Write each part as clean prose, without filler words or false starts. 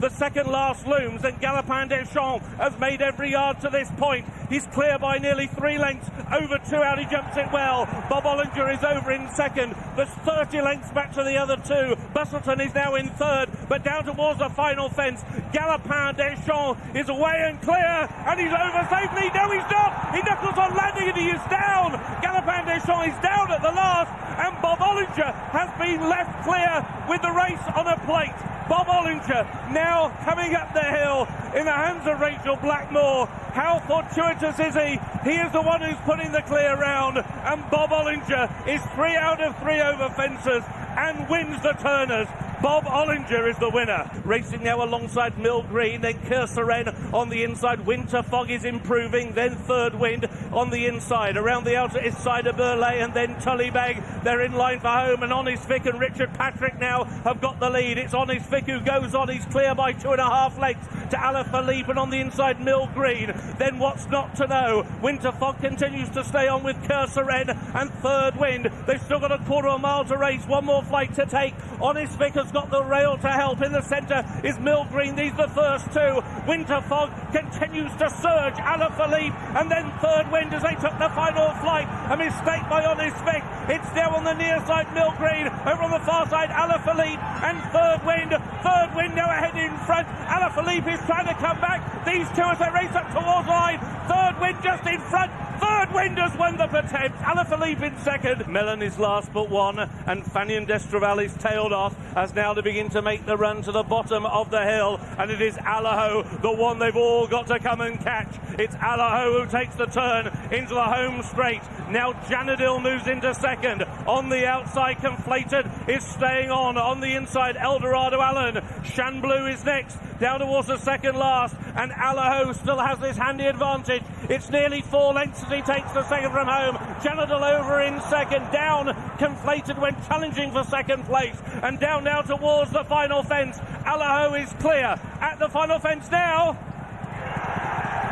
The second last looms, and Galopin Deschamps has made every yard to this point. He's clear by nearly 3 lengths. Over 2 out, he jumps it well. Bob Olinger is over in second. There's 30 lengths back to the other 2. Bustleton is now in third, but down towards the final fence. Galopin Deschamps is away and clear, and he's over safely. No, he's not. He knuckles on landing, and he is down. Galopin Deschamps is down at the last, and Bob Olinger has been left clear with the race on a plate. Bob Olinger now coming up the hill in the hands of Rachael Blackmore. How fortuitous is he? He is the one who's putting the clear round, and Bob Olinger is 3 out of 3 over fences and wins the Turners. Bob Olinger is the winner. Racing now alongside Mill Green, then Cursoren on the inside. Winter Fog is improving, then Third Wind on the inside. Around the outer is Cider Burley, and then Tullybag. They're in line for home, and Honest Vic and Richard Patrick now have got the lead. It's Honest Vic who goes on. He's clear by 2.5 lengths to Alaphilippe, and on the inside Mill Green. Then What's Not to Know. Winter Fog continues to stay on with Cursoren and Third Wind. They've still got a quarter of a mile to race. One more flight to take. Honest Vic has got the rail to help. In the centre is Mill Green. These are the first 2. Winter Fog continues to surge. Alaphilippe and then Third Wind as they took the final flight. A mistake by Honest Vic. It's now on the near side Mill Green. Over on the far side Alaphilippe and Third Wind. Third Wind now ahead in front. Alaphilippe is trying to come back. These 2 as they race up towards line. Third Wind just in front. Third Wind has won the Pertemps. Alaphilippe in second. Mellon is last but 1, and Fanion d'Estraval is tailed off as now to begin to make the run to the bottom of the hill, and it is Allaho, the one they've all got to come and catch. It's Allaho who takes the turn into the home straight. Now Janadil moves into second. On the outside, Conflated is staying on the inside, Eldorado Allen. Shanblue is next, down towards the second last, and Allaho still has this handy advantage. It's nearly 4 lengths as he takes the second from home. Janadil over in second, down Conflated when challenging for second place, and down now towards the final fence. Allaho is clear at the final fence now.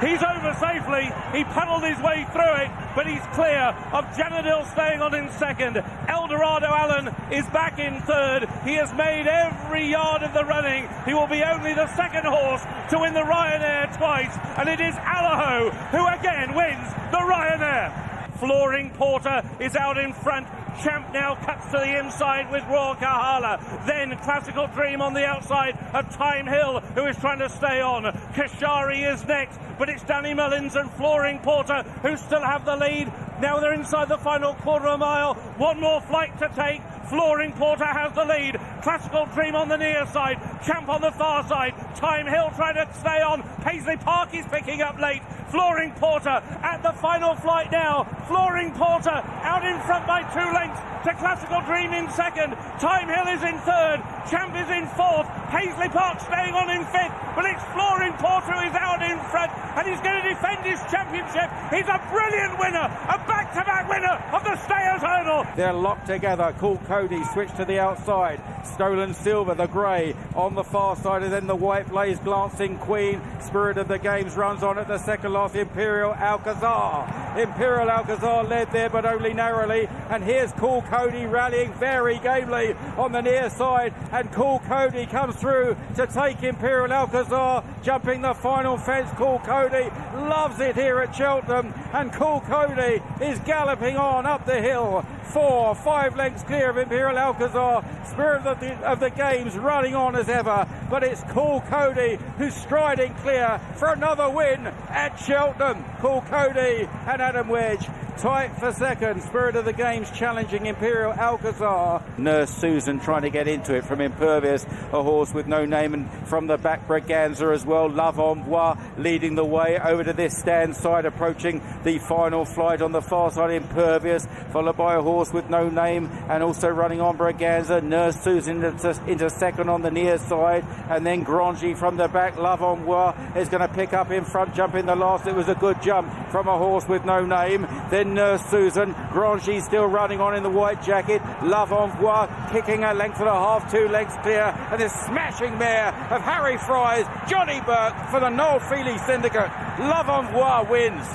He's over safely. He paddled his way through it, but he's clear of Janadil staying on in second. Eldorado Allen is back in third. He has made every yard of the running. He will be only the second horse to win the Ryanair twice, and it is Allaho who again wins the Ryanair. Flooring Porter is out in front. Champ now cuts to the inside with Royal Kahala. Then Classical Dream on the outside of Time Hill, who is trying to stay on. Kashari is next, but it's Danny Mullins and Flooring Porter who still have the lead. Now they're inside the final quarter of a mile. One more flight to take. Flooring Porter has the lead. Classical Dream on the near side. Champ on the far side. Time Hill trying to stay on. Paisley Park is picking up late. Flooring Porter at the final flight now. Flooring Porter out in front by 2 lengths to Classical Dream in second. Time Hill is in third. Champ is in fourth. Paisley Park staying on in fifth. But it's Flooring Porter who is out in front, and he's going to defend his championship. He's a brilliant winner, a back-to-back winner of the Stayers Hurdle. They're locked together. Cool Cody switched to the outside. Stolen Silver, the grey, on the far side, and then the white blaze glancing Queen. Spirit of the Games runs on at the second last. Imperial Alcazar. Imperial Alcazar led there, but only narrowly. And here's Cool Cody rallying very gamely on the near side, and Cool Cody comes through to take Imperial Alcazar, jumping the final fence. Cool Cody loves it here at Cheltenham, and Cool Cody is galloping on up the hill. 4, 5 lengths clear of Imperial Alcazar. Spirit of the Games running on as ever, but it's Cool Cody who's striding clear for another win at Cheltenham. Cool Cody and Adam Wedge tight for second. Spirit of the Games challenging Imperial Alcazar. Nurse Susan trying to get into it from Impervious, a horse with no name, and from the back Braganza as well. Love Envoi leading the way over to this stand side, approaching the final flight on the far side. Impervious followed by a horse with no name, and also running on Braganza. Nurse Susan into second on the near side, and then Grangy from the back. Love Envoi is going to pick up in front, jumping the last. It was a good jump from a horse with no name. Then Nurse Susan. Grangy still running on in the white jacket. Love Envoi kicking a length and a half, 2 lengths clear, and this smashing mare of Harry Fry's Johnny Burke for the Noel Feely Syndicate. Love Envoi wins.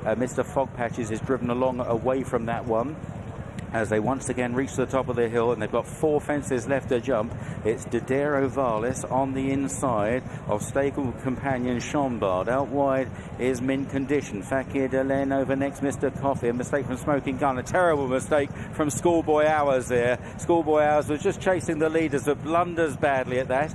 Mr. Fogpatches is driven along away from that one. as they once again reach the top of the hill, and they've got 4 fences left to jump. It's Didero Valis on the inside of stable companion Chambard. Out wide is Mint Condition. Fakir Delen over next, Mr. Coffee. A mistake from Smoking Gun. A terrible mistake from Schoolboy Hours there. Schoolboy Hours was just chasing the leaders, but blunders badly at that.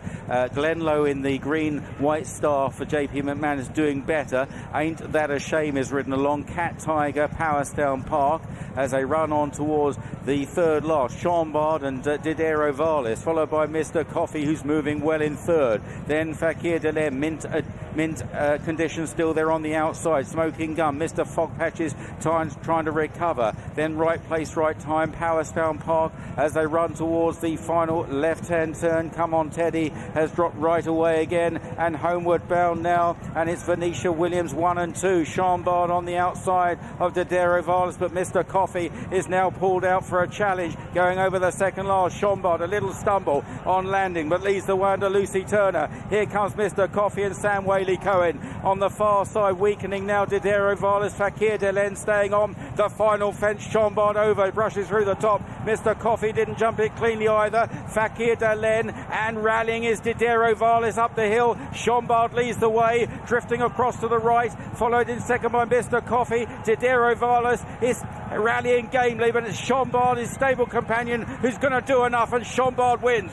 Glenlow in the green white star for JP McMahon is doing better. Ain't That a Shame is ridden along. Cat Tiger, Powerstown Park, as they run on towards the third last. Chambard and Didero Valis, followed by Mr. Coffee, who's moving well in third. Then Fakir Delem, Mint Condition still there on the outside. Smoking Gun, Mr. Fog Patches trying to recover. Then Right Place, Right Time, Powerstown Park, as they run towards the final left-hand turn. Come On Teddy has dropped right away again, and homeward bound now, and it's Venetia Williams 1 and 2. Chambard on the outside of Didero Valis, but Mr. Coffee is now pulled out for a challenge, going over the second last. Chambard, a little stumble on landing, but leads the way under Lucy Turner. Here comes Mr. Coffee and Sam Whaley Cohen on the far side, weakening now. Didero Valis, Fakir Delen staying on the final fence. Chambard over, brushes through the top. Mr. Coffee didn't jump it cleanly either. Fakir Delen, and rallying is Didero Valis up the hill. Chambard leads the way, drifting across to the right, followed in second by Mr. Coffee. Didero Valis is rallying gamely, but it's Chambard, his stable companion, who's going to do enough, and Chambard wins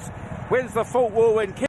the Fulke Walwyn.